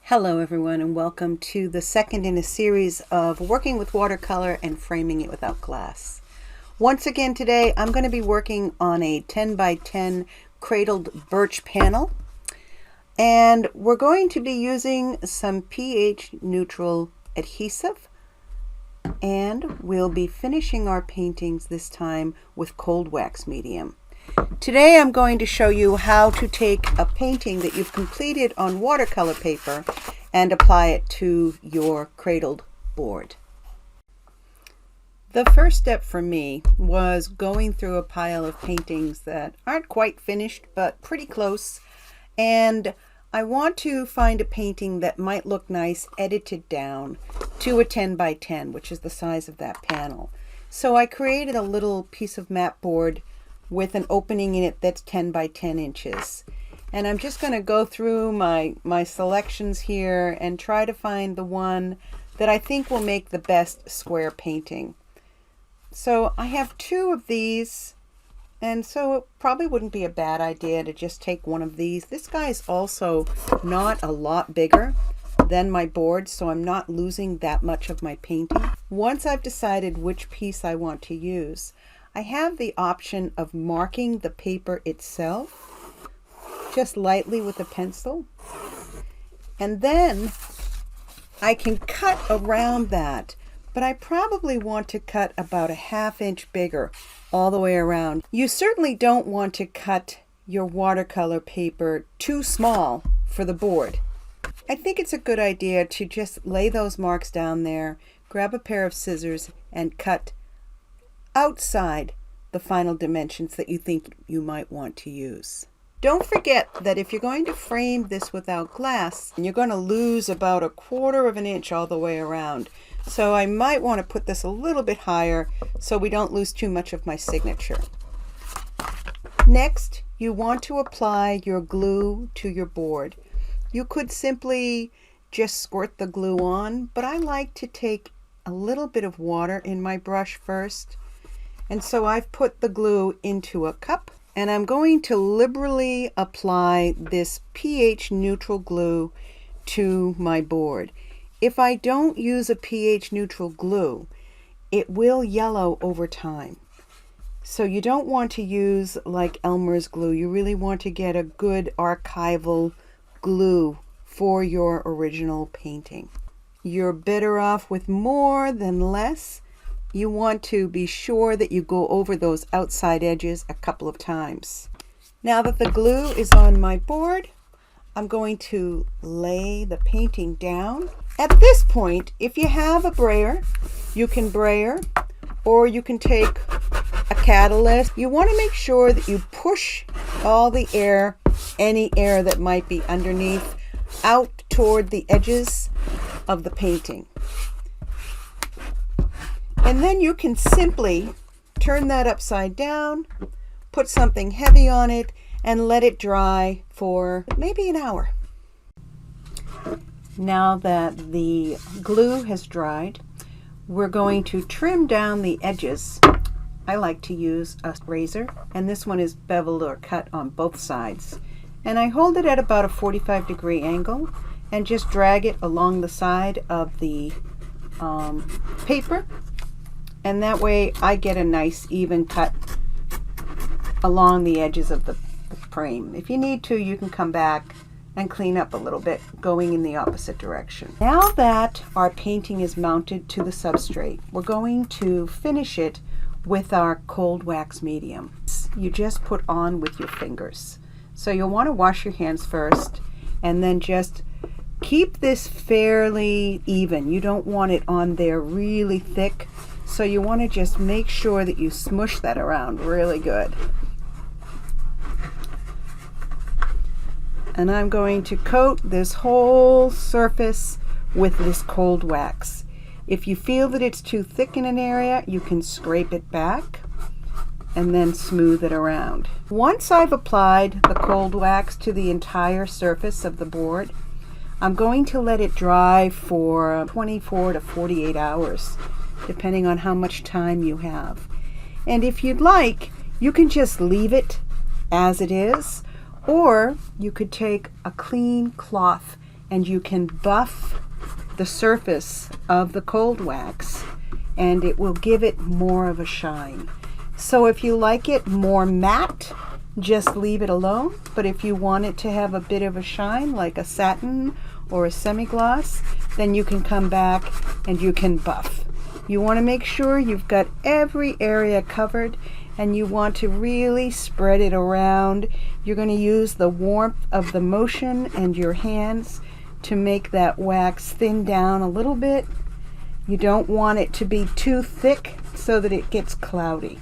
Hello everyone, and welcome to the second in a series of working with watercolor and framing it without glass. Once again today I'm going to be working on a 10 by 10 cradled birch panel, and we're going to be using some pH neutral adhesive, and we'll be finishing our paintings this time with cold wax medium. Today I'm going to show you how to take a painting that you've completed on watercolor paper and apply it to your cradled board. The first step for me was going through a pile of paintings that aren't quite finished but pretty close, and I want to find a painting that might look nice edited down to a 10 by 10, which is the size of that panel. So I created a little piece of mat board with an opening in it that's 10 by 10 inches. And I'm just going to go through my selections here and try to find the one that I think will make the best square painting. So I have two of these, and so it probably wouldn't be a bad idea to just take one of these. This guy is also not a lot bigger than my board, so I'm not losing that much of my painting. Once I've decided which piece I want to use, I have the option of marking the paper itself just lightly with a pencil, and then I can cut around that, but I probably want to cut about a ½ inch bigger all the way around. You certainly don't want to cut your watercolor paper too small for the board. I think it's a good idea to just lay those marks down there, grab a pair of scissors, and cut outside the final dimensions that you think you might want to use. Don't forget that if you're going to frame this without glass, you're going to lose about ¼ inch all the way around. So I might want to put this a little bit higher so we don't lose too much of my signature. Next, you want to apply your glue to your board. You could simply just squirt the glue on, but I like to take a little bit of water in my brush first. And so I've put the glue into a cup, and I'm going to liberally apply this pH neutral glue to my board. If I don't use a pH neutral glue, it will yellow over time. So you don't want to use like Elmer's glue. You really want to get a good archival glue for your original painting. You're better off with more than less. You want to be sure that you go over those outside edges a couple of times. Now that the glue is on my board, I'm going to lay the painting down. At this point, if you have a brayer, you can brayer, or you can take a catalyst. You want to make sure that you push all the air, any air that might be underneath, out toward the edges of the painting. And then you can simply turn that upside down, put something heavy on it, and let it dry for maybe an hour. Now that the glue has dried, we're going to trim down the edges. I like to use a razor, and this one is beveled or cut on both sides. And I hold it at about a 45-degree angle and just drag it along the side of the paper. And that way I get a nice even cut along the edges of the frame. If you need to, you can come back and clean up a little bit going in the opposite direction. Now that our painting is mounted to the substrate, we're going to finish it with our cold wax medium. You just put on with your fingers. So you'll want to wash your hands first, and then just keep this fairly even. You don't want it on there really thick. So you want to just make sure that you smush that around really good. And I'm going to coat this whole surface with this cold wax. If you feel that it's too thick in an area, you can scrape it back and then smooth it around. Once I've applied the cold wax to the entire surface of the board, I'm going to let it dry for 24 to 48 hours. Depending on how much time you have. And if you'd like, you can just leave it as it is, or you could take a clean cloth and you can buff the surface of the cold wax, and it will give it more of a shine. So if you like it more matte, just leave it alone. But if you want it to have a bit of a shine, like a satin or a semi-gloss, then you can come back and you can buff. You want to make sure you've got every area covered, and you want to really spread it around. You're going to use the warmth of the motion and your hands to make that wax thin down a little bit. You don't want it to be too thick so that it gets cloudy.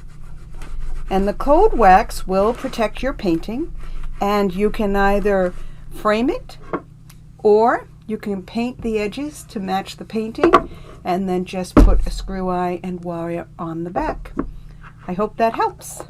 And the cold wax will protect your painting, and you can either frame it or you can paint the edges to match the painting and then just put a screw eye and wire on the back. I hope that helps.